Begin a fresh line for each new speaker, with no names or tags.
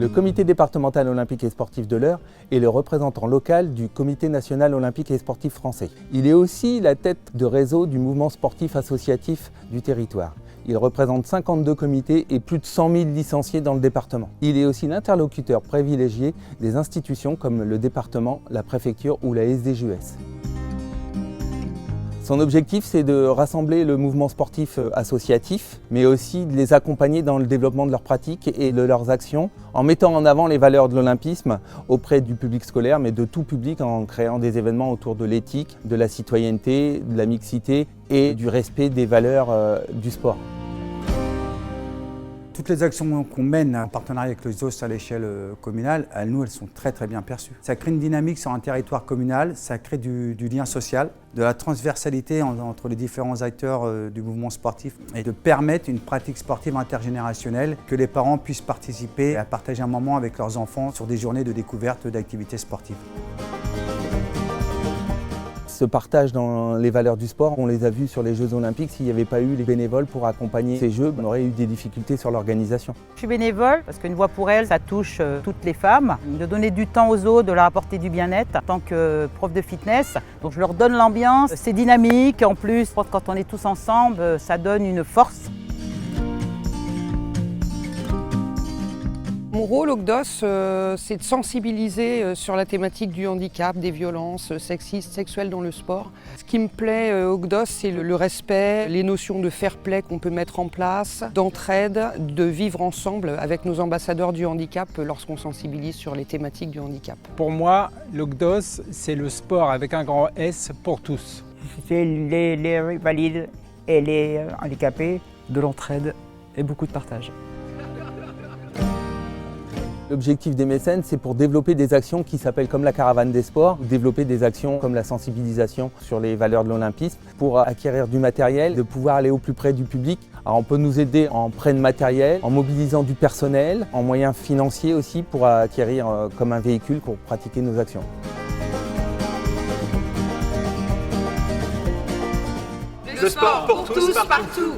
Le comité départemental olympique et sportif de l'Eure est le représentant local du comité national olympique et sportif français. Il est aussi la tête de réseau du mouvement sportif associatif du territoire. Il représente 52 comités et plus de 100 000 licenciés dans le département. Il est aussi l'interlocuteur privilégié des institutions comme le département, la préfecture ou la SDJUS. Son objectif, c'est de rassembler le mouvement sportif associatif, mais aussi de les accompagner dans le développement de leurs pratiques et de leurs actions, en mettant en avant les valeurs de l'olympisme auprès du public scolaire, mais de tout public, en créant des événements autour de l'éthique, de la citoyenneté, de la mixité et du respect des valeurs du sport.
Toutes les actions qu'on mène en partenariat avec le ZOS à l'échelle communale, elles sont très bien perçues. Ça crée une dynamique sur un territoire communal, ça crée du lien social, de la transversalité entre les différents acteurs du mouvement sportif et de permettre une pratique sportive intergénérationnelle, que les parents puissent participer et à partager un moment avec leurs enfants sur des journées de découverte d'activités sportives.
Ce partage dans les valeurs du sport, on les a vus sur les Jeux Olympiques. S'il n'y avait pas eu les bénévoles pour accompagner ces Jeux, on aurait eu des difficultés sur l'organisation.
Je suis bénévole parce qu'une voix pour elle, ça touche toutes les femmes. De donner du temps aux autres, de leur apporter du bien-être en tant que prof de fitness. Donc je leur donne l'ambiance, c'est dynamique. En plus, quand on est tous ensemble, ça donne une force.
Mon rôle au CDOS, c'est de sensibiliser sur la thématique du handicap, des violences sexistes, sexuelles dans le sport. Ce qui me plaît au CDOS, c'est le respect, les notions de fair play qu'on peut mettre en place, d'entraide, de vivre ensemble avec nos ambassadeurs du handicap lorsqu'on sensibilise sur les thématiques du handicap.
Pour moi, le CDOS, c'est le sport avec un grand S pour tous.
C'est les valides et les handicapés,
de l'entraide et beaucoup de partage.
L'objectif des mécènes, c'est pour développer des actions qui s'appellent comme la caravane des sports, développer des actions comme la sensibilisation sur les valeurs de l'olympisme, pour acquérir du matériel, de pouvoir aller au plus près du public. Alors on peut nous aider en prêt de matériel, en mobilisant du personnel, en moyens financiers aussi pour acquérir comme un véhicule pour pratiquer nos actions.
Le sport pour tous, partout.